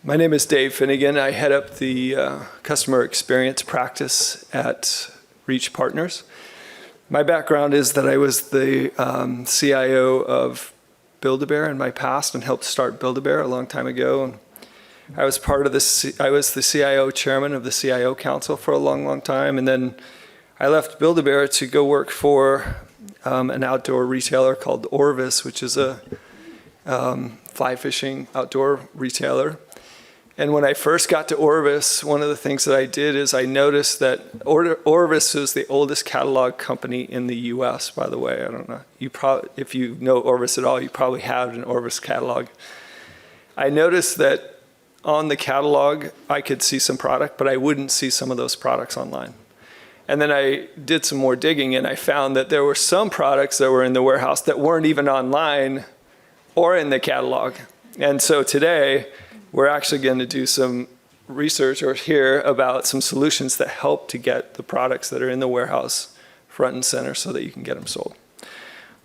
My name is Dave Finnegan. I head up the customer experience practice at Reach Partners. My background is that I was the CIO of Build-A-Bear in my past and helped start Build-A-Bear a long time ago. And I was I was the CIO chairman of the CIO Council for a long, long time. And then I left Build-A-Bear to go work for an outdoor retailer called Orvis, which is a fly fishing outdoor retailer. And when I first got to Orvis, one of the things that I did is I noticed that Orvis is the oldest catalog company in the US, by the way. I don't know. If you know Orvis at all, you probably have an Orvis catalog. I noticed that on the catalog, I could see some product, but I wouldn't see some of those products online. And then I did some more digging, and I found that there were some products that were in the warehouse that weren't even online or in the catalog. And so today, we're actually going to do some research or hear about some solutions that help to get the products that are in the warehouse front and center so that you can get them sold.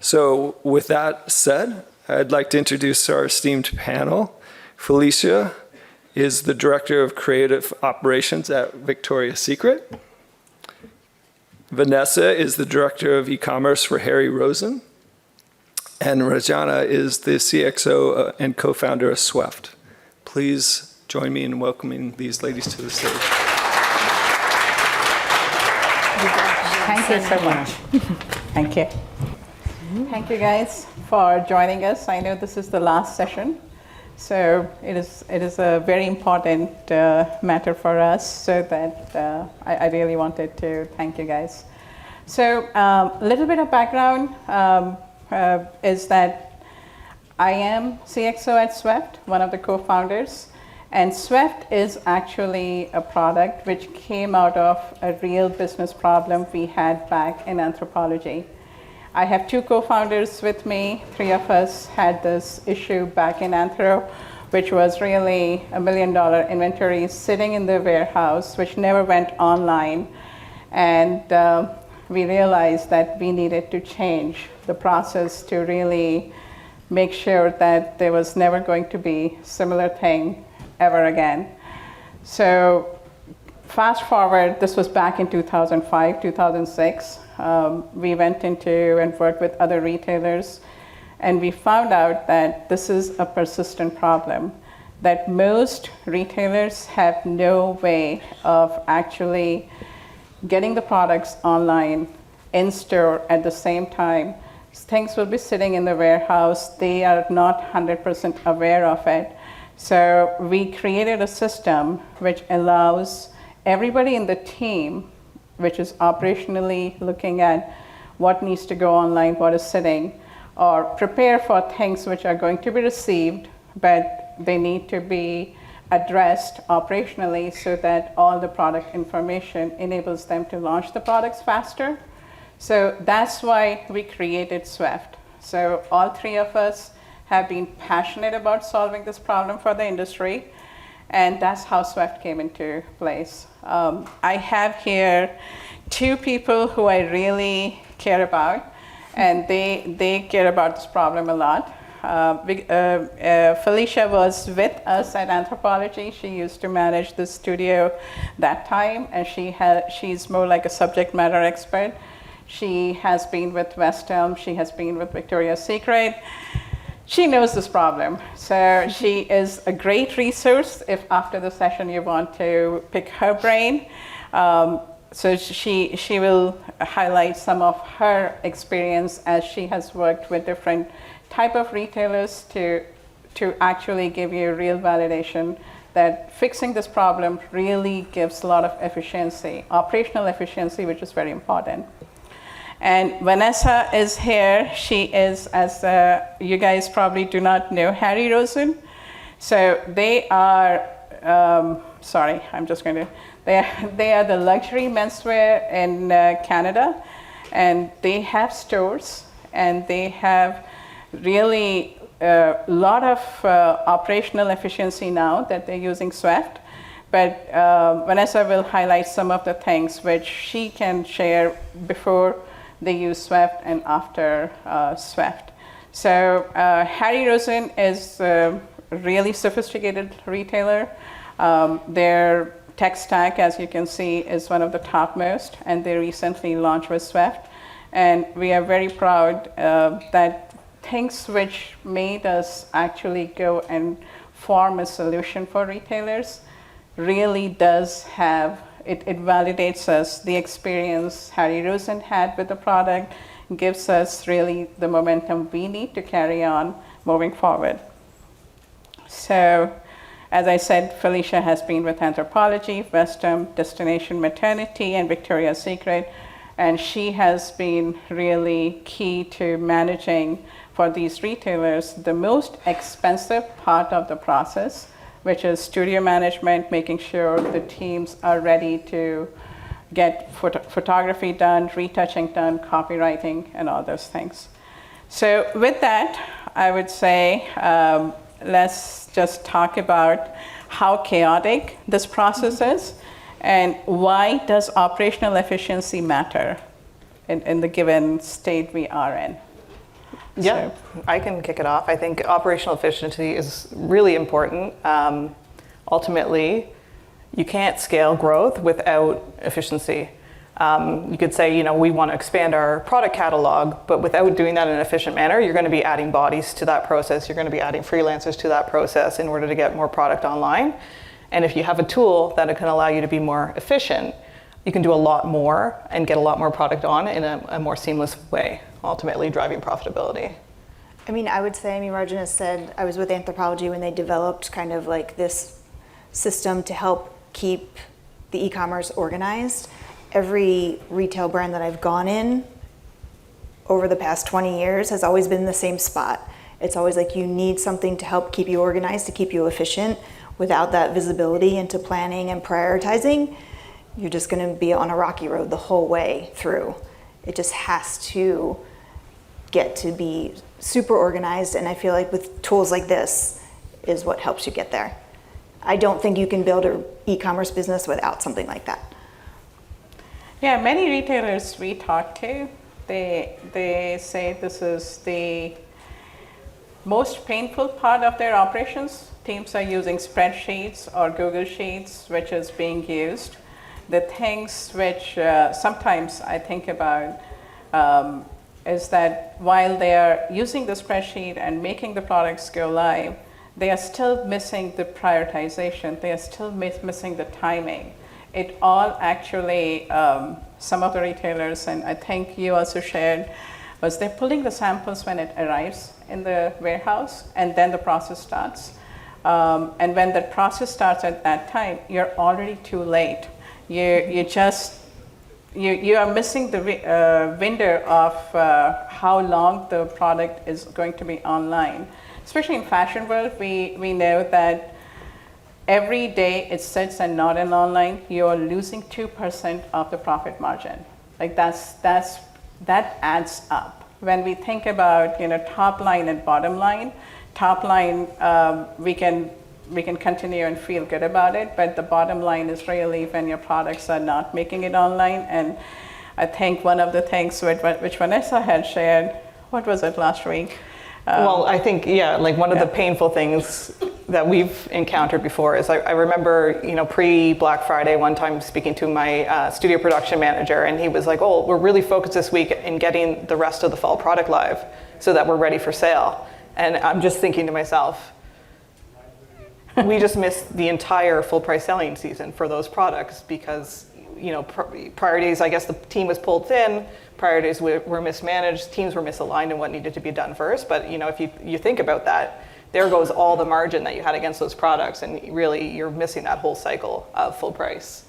So with that said, I'd like to introduce our esteemed panel. Felecia is the Director of Creative Operations at Victoria's Secret. Vanessa is the Director of E-commerce for Harry Rosen. And Ranjana is the CXO and Co-founder of Sweft. Please join me in welcoming these ladies to the stage. Thank you so much. Thank you. Thank you guys for joining us. I know this is the last session, so it is a very important matter for us, so that I really wanted to thank you guys. So a little bit of background is that I am CXO at Sweft, one of the co-founders, and Sweft is actually a product which came out of a real business problem we had back in anthropology. I have two co-founders with me. Three of us had this issue back in Anthro, which was really $1 million inventory sitting in the warehouse, which never went online. And we realized that we needed to change the process to really make sure that there was never going to be similar thing ever again. So fast forward, this was back in 2005, 2006. We went into and worked with other retailers, and we found out that this is a persistent problem, that most retailers have no way of actually getting the products online, in store at the same time. Things will be sitting in the warehouse. They are not 100% aware of it. So we created a system which allows everybody in the team, which is operationally looking at what needs to go online, what is sitting, or prepare for things which are going to be received, but they need to be addressed operationally so that all the product information enables them to launch the products faster. So that's why we created Sweft. So all three of us have been passionate about solving this problem for the industry, and that's how Sweft came into place. I have here two people who I really care about, and they care about this problem a lot. Felecia was with us at Anthropology. She used to manage the studio that time, and she's more like a subject matter expert. She has been with West Elm. She has been with Victoria's Secret. She knows this problem. So she is a great resource if after the session you want to pick her brain. So she will highlight some of her experience as she has worked with different type of retailers to actually give you real validation that fixing this problem really gives a lot of efficiency, operational efficiency, which is very important. And Vanessa is here. She is, as you guys probably do not know, Harry Rosen. So they are, they are the luxury menswear in Canada, and they have stores, and they have really a lot of operational efficiency now that they're using Sweft. But Vanessa will highlight some of the things which she can share before they use Sweft and after Sweft. So Harry Rosen is really sophisticated retailer. Their tech stack, as you can see, is one of the topmost, and they recently launched with Sweft. And we are very proud that things which made us actually go and form a solution for retailers really does have, it validates us. The experience Harry Rosen had with the product gives us really the momentum we need to carry on moving forward. So, as I said, Felecia has been with Anthropologie, Westham, Destination Maternity, and Victoria's Secret, and she has been really key to managing for these retailers the most expensive part of the process, which is studio management, making sure the teams are ready to get photography done, retouching done, copywriting, and all those things. So with that, I would say let's just talk about how chaotic this process is and why does operational efficiency matter in the given state we are in. Yeah, so I can kick it off. I think operational efficiency is really important. Ultimately, you can't scale growth without efficiency. You could say, we want to expand our product catalog, but without doing that in an efficient manner, you're going to be adding bodies to that process. You're going to be adding freelancers to that process in order to get more product online. And if you have a tool that can allow you to be more efficient, you can do a lot more and get a lot more product on in a more seamless way, ultimately driving profitability. I would say, Ranjana said, I was with Anthropologie when they developed kind of like this system to help keep the e-commerce organized. Every retail brand that I've gone in over the past 20 years has always been in the same spot. It's always like you need something to help keep you organized, to keep you efficient. Without that visibility into planning and prioritizing, you're just going to be on a rocky road the whole way through. It just has to get to be super organized, and I feel like with tools like this is what helps you get there. I don't think you can build an e-commerce business without something like that. Yeah, many retailers we talk to, they say this is the most painful part of their operations. Teams are using spreadsheets or Google Sheets, which is being used. The things which sometimes I think about is that while they are using the spreadsheet and making the products go live, they are still missing the prioritization. They are still missing the timing. It all actually, some of the retailers, and I think you also shared, was they're pulling the samples when it arrives in the warehouse, and then the process starts. And when the process starts at that time, you're already too late. You are missing the window of how long the product is going to be online. Especially in fashion world, we know that every day it sits and not in online, you're losing 2% of the profit margin. Like that adds up. When we think about top line and bottom line, top line we can continue and feel good about it, but the bottom line is really when your products are not making it online. And I think one of the things which Vanessa had shared, what was it last week? Well, I think, one of the painful things that we've encountered before is I remember, pre-Black Friday, one time speaking to my studio production manager, and he was like, oh, we're really focused this week in getting the rest of the fall product live so that we're ready for sale. And I'm just thinking to myself, we just missed the entire full price selling season for those products because, priorities, I guess the team was pulled thin, priorities were mismanaged, teams were misaligned in what needed to be done first. But, if you think about that, there goes all the margin that you had against those products, and really you're missing that whole cycle of full price.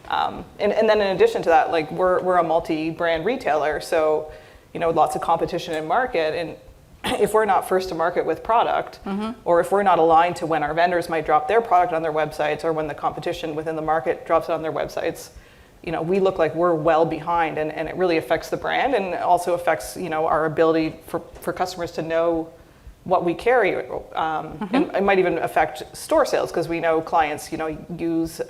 And then in addition to that, we're a multi-brand retailer, so, lots of competition in market, and if we're not first to market with product, or if we're not aligned to when our vendors might drop their product on their websites or when the competition within the market drops it on their websites, we look like we're well behind, and it really affects the brand, and also affects our ability for customers to know what we carry. And it might even affect store sales, because we know clients use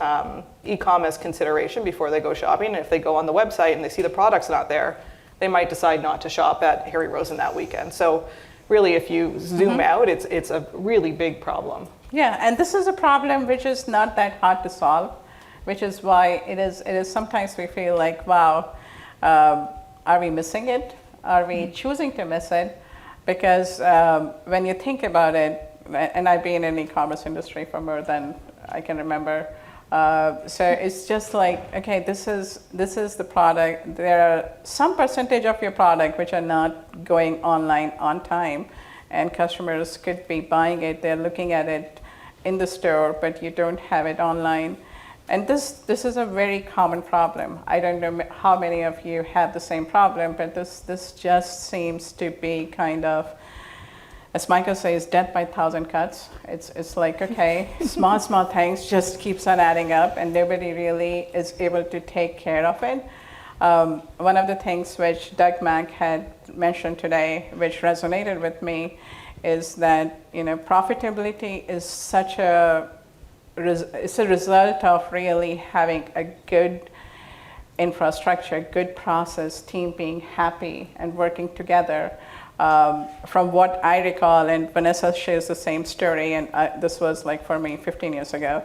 e-commerce consideration before they go shopping. And if they go on the website and they see the product's not there, they might decide not to shop at Harry Rosen that weekend. So really, if you zoom out, it's a really big problem. Yeah, and this is a problem which is not that hard to solve, which is why it is sometimes we feel like, wow, are we missing it? Are we choosing to miss it? Because when you think about it, and I've been in the e-commerce industry for more than I can remember, so it's just like, okay, this is the product. There are some percentage of your product which are not going online on time, and customers could be buying it. They're looking at it in the store, but you don't have it online. And this is a very common problem. I don't know how many of you have the same problem, but this just seems to be kind of, as Michael says, death by 1,000 cuts. It's like, okay, small things just keeps on adding up, and nobody really is able to take care of it. One of the things which Doug Mack had mentioned today, which resonated with me, is that profitability is it's a result of really having a good infrastructure, good process, team being happy and working together. From what I recall, and Vanessa shares the same story, and this was like for me 15 years ago,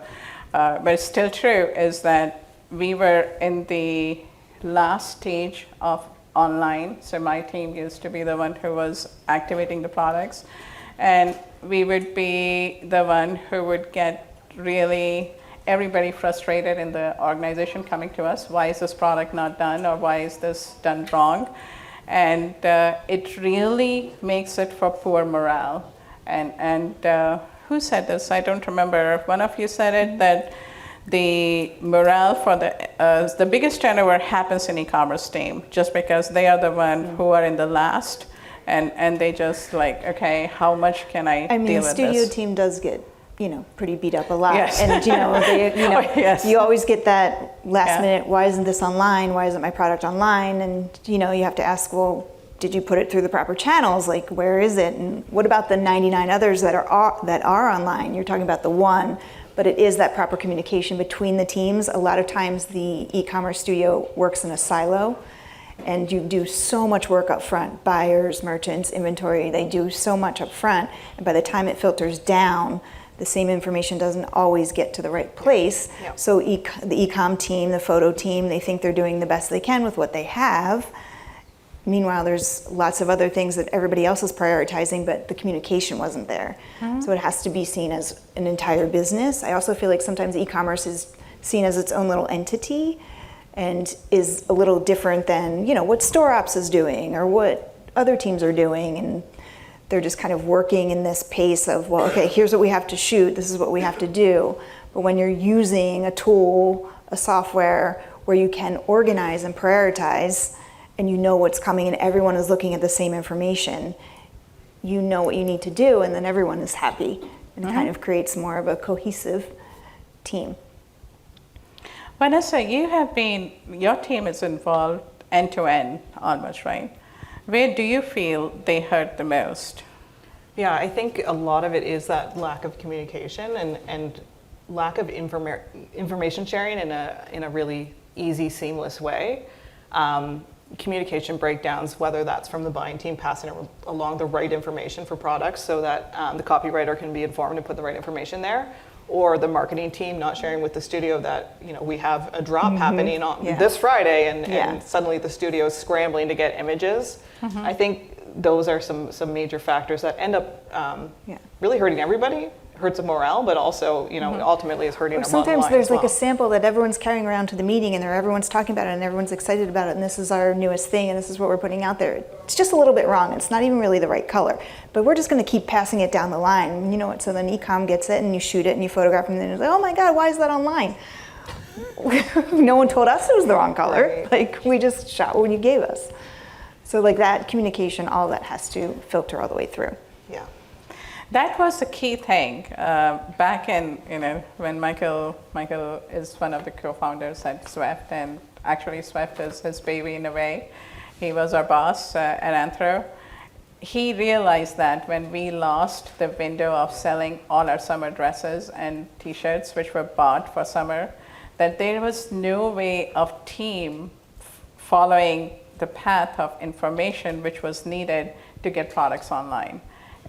but it's still true, is that we were in the last stage of online. So my team used to be the one who was activating the products, and we would be the one who would get really everybody frustrated in the organization coming to us. Why is this product not done, or why is this done wrong? And it really makes it for poor morale. And who said this? I don't remember. One of you said it, that the morale for the biggest turnover happens in e-commerce team, just because they are the one who are in the last, and they just like, okay, how much can I deal with this? The studio team does get pretty beat up a lot. Yes. And Yes. you always get that last minute, why isn't this online? Why isn't my product online? And you have to ask, well, did you put it through the proper channels? Like, where is it? And what about the 99 others that are online? You're talking about the one, but it is that proper communication between the teams. A lot of times the e-commerce studio works in a silo, and you do so much work up front. Buyers, merchants, inventory, they do so much up front, and by the time it filters down, the same information doesn't always get to the right place. Yep. So the e-com team, the photo team, they think they're doing the best they can with what they have. Meanwhile, there's lots of other things that everybody else is prioritizing, but the communication wasn't there. So it has to be seen as an entire business. I also feel like sometimes e-commerce is seen as its own little entity and is a little different than what Store Ops is doing or what other teams are doing, and they're just kind of working in this pace of, well, okay, here's what we have to shoot, this is what we have to do. But when you're using a tool, a software where you can organize and prioritize, and you know what's coming and everyone is looking at the same information, you know what you need to do, and then everyone is happy, and kind of creates more of a cohesive team. Vanessa, your team is involved end to end almost, right? Where do you feel they hurt the most? Yeah, I think a lot of it is that lack of communication and lack of information sharing in a really easy, seamless way. Communication breakdowns, whether that's from the buying team passing along the right information for products so that the copywriter can be informed and put the right information there, or the marketing team not sharing with the studio that we have a drop happening on this Friday, and suddenly the studio is scrambling to get images. I think those are some major factors that end up really hurting everybody. Hurts the morale, but also ultimately is hurting our bottom line. Sometimes there's like a sample that everyone's carrying around to the meeting, and everyone's talking about it, and everyone's excited about it, and this is our newest thing, and this is what we're putting out there. It's just a little bit wrong. It's not even really the right color, but we're just going to keep passing it down the line. So then e-com gets it, and you shoot it, and you photograph it, and then it's like, oh my God, why is that online? No one told us it was the wrong color. Right. Like, we just shot what you gave us. So like that communication, all that has to filter all the way through. Yeah. That was the key thing back in, when Michael is one of the co-founders at Sweft, and actually Sweft is his baby in a way. He was our boss at Anthro. He realized that when we lost the window of selling all our summer dresses and t-shirts, which were bought for summer, that there was no way of team following the path of information which was needed to get products online.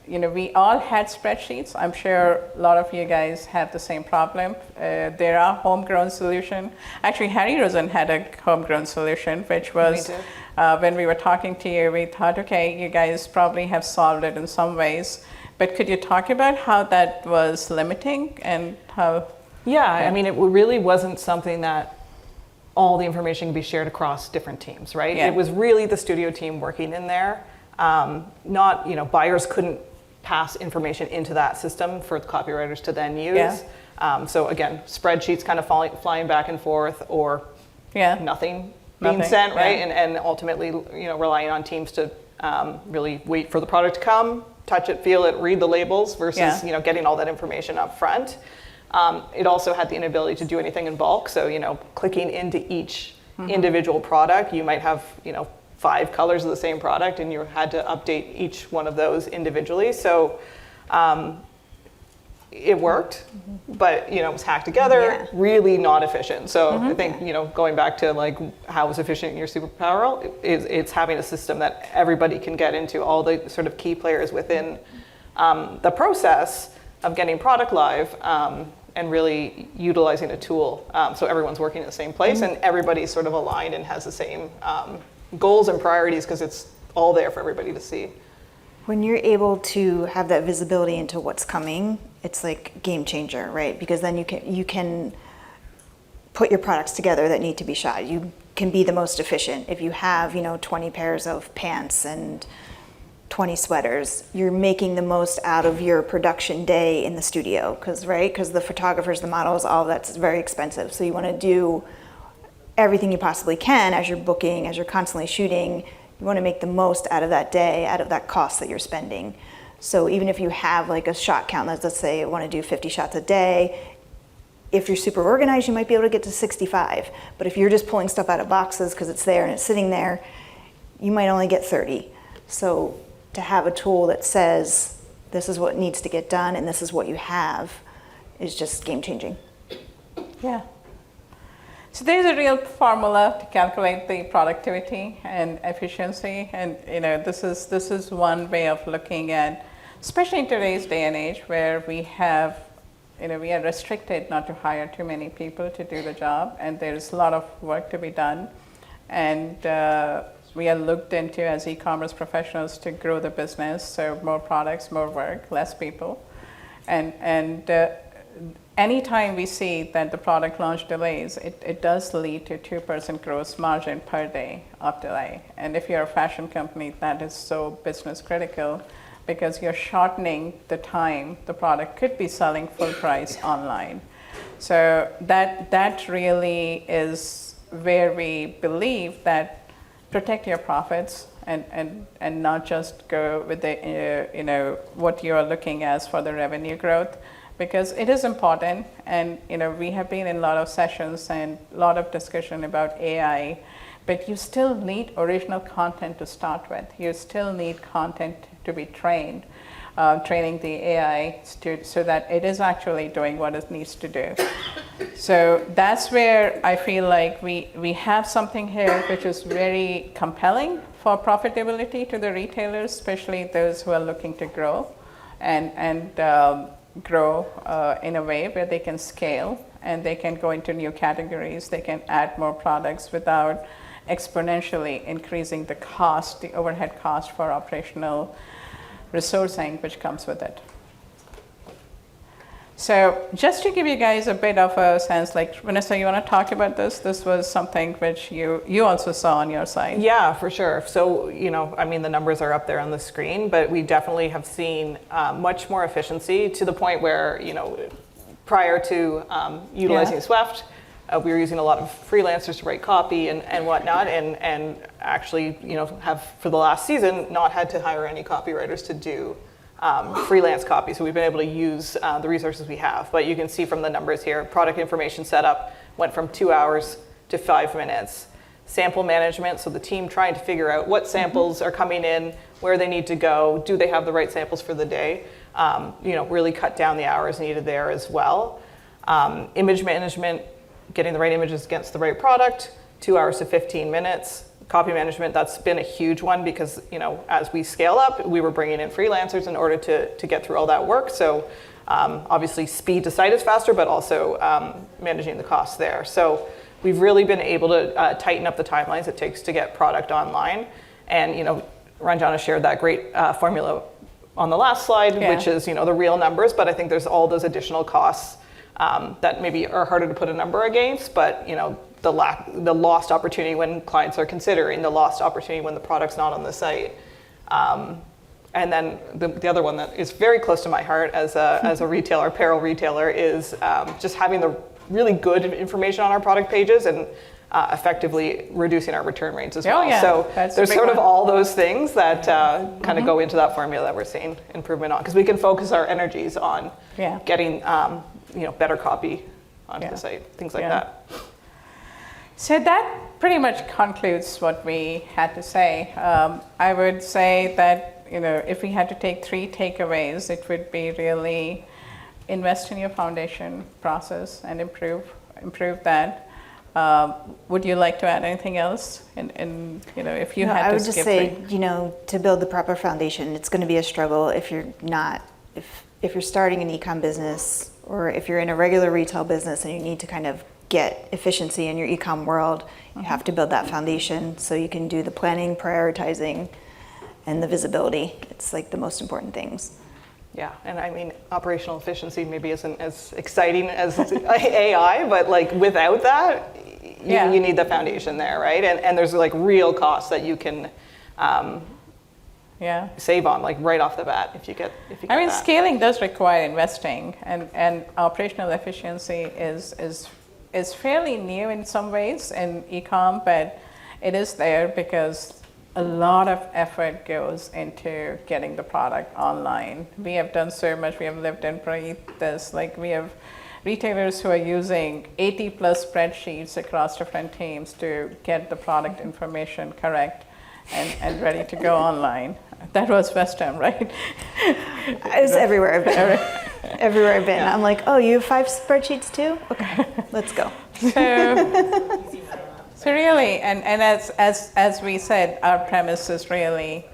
we all had spreadsheets. I'm sure a lot of you guys have the same problem. There are homegrown solution. Actually, Harry Rosen had a homegrown solution, which was when we were talking to you, we thought, okay, you guys probably have solved it in some ways, but could you talk about how that was limiting and how? Yeah, I mean, it really wasn't something that all the information can be shared across different teams, right? Yeah. It was really the studio team working in there. Not, buyers couldn't pass information into that system for the copywriters to then use. Yeah. So again, spreadsheets kind of flying back and forth, or nothing being sent, right? Yeah. And ultimately, relying on teams to really wait for the product to come, touch it, feel it, read the labels versus, getting all that information up front. It also had the inability to do anything in bulk. So, clicking into each individual product, you might have, 5 colors of the same product, and you had to update each one of those individually. So it worked, but, it was hacked together, really not efficient. So I think, going back to like how was efficient in your Superpower, it's having a system that everybody can get into, all the sort of key players within the process of getting product live. And really utilizing a tool so everyone's working in the same place and everybody's sort of aligned and has the same goals and priorities, because it's all there for everybody to see. When you're able to have that visibility into what's coming, it's like game changer, right? Because then you can put your products together that need to be shot. You can be the most efficient. If you have 20 pairs of pants and 20 sweaters, you're making the most out of your production day in the studio, because the photographers, the models, all of that's very expensive. So you want to do everything you possibly can as you're booking, as you're constantly shooting. You want to make the most out of that day, out of that cost that you're spending. So even if you have like a shot count, let's say you want to do 50 shots a day, if you're super organized, you might be able to get to 65. But if you're just pulling stuff out of boxes because it's there and it's sitting there, you might only get 30. So to have a tool that says this is what needs to get done and this is what you have is just game changing. Yeah. So there's a real formula to calculate the productivity and efficiency, and this is one way of looking at, especially in today's day and age where we have, we are restricted not to hire too many people to do the job, and there's a lot of work to be done, and we are looked into as e-commerce professionals to grow the business, so more products, more work, less people, and anytime we see that the product launch delays, it does lead to 2% gross margin per day of delay. And if you're a fashion company, that is so business critical because you're shortening the time the product could be selling full price online. So that really is where we believe that protect your profits and not just go with the what you are looking as for the revenue growth. Because it is important, and we have been in a lot of sessions and a lot of discussion about AI, but you still need original content to start with. You still need content to be trained, training the AI so that it is actually doing what it needs to do. So that's where I feel like we have something here which is very compelling for profitability to the retailers, especially those who are looking to grow and grow in a way where they can scale and they can go into new categories, they can add more products without exponentially increasing the cost, the overhead cost for operational resourcing which comes with it. So just to give you guys a bit of a sense, like Vanessa, you want to talk about this? This was something which you also saw on your side. Yeah, for sure. So, the numbers are up there on the screen, but we definitely have seen much more efficiency to the point where, prior to utilizing Sweft, we were using a lot of freelancers to write copy and whatnot, and actually, have for the last season not had to hire any copywriters to do freelance copy. So we've been able to use the resources we have. But you can see from the numbers here, product information setup went from 2 hours to 5 minutes. Sample management, so the team trying to figure out what samples are coming in, where they need to go, do they have the right samples for the day, really cut down the hours needed there as well. Image management, getting the right images against the right product, 2 hours to 15 minutes. copy management, that's been a huge one because, as we scale up, we were bringing in freelancers in order to get through all that work. So obviously speed to site is faster, but also managing the costs there. So we've really been able to tighten up the timelines it takes to get product online. And, Ranjana shared that great formula on the last slide, which is, the real numbers, but I think there's all those additional costs that maybe are harder to put a number against, but, the lost opportunity when clients are considering, the lost opportunity when the product's not on the site. And then the other one that is very close to my heart as a retailer, apparel retailer, is just having the really good information on our product pages and effectively reducing our return rates as well. Yeah. So That's there's sort of one. all those things that kind of go into that formula that we're seeing improvement on, because we can focus our energies on getting better copy onto the site, things like that. So that pretty much concludes what we had to say. I would say that, if we had to take 3 takeaways, it would be really invest in your foundation process and improve that. Would you like to add anything else? And if you had to I would skip just say, 3. to build the proper foundation, it's going to be a struggle if you're not, if you're starting an e-com business, or if you're in a regular retail business and you need to kind of get efficiency in your e-com world, you have to build that foundation so you can do the planning, prioritizing, and the visibility. It's like the most important things. Yeah, and I mean, operational efficiency maybe isn't as exciting as AI, but like without that, you need the foundation there, right? And there's like real costs that you can save on, like right off the bat if you get that. Scaling does require investing, and operational efficiency is fairly new in some ways in e-com, but it is there because a lot of effort goes into getting the product online. We have done so much. We have lived and breathed this. Like, we have retailers who are using 80 plus spreadsheets across different teams to get the product information correct and ready to go online. That was West Ham, right? It's everywhere I've been. Everywhere I've been. I'm like, oh, you have 5 spreadsheets too? Okay, let's go. So really, and as we said, our premise is really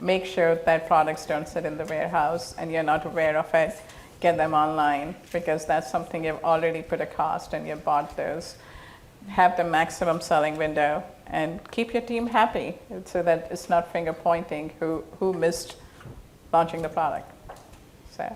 make sure that products don't sit in the warehouse and you're not aware of it. Get them online, because that's something you've already put a cost and you bought those. Have the maximum selling window and keep your team happy so that it's not finger pointing who missed launching the product. So.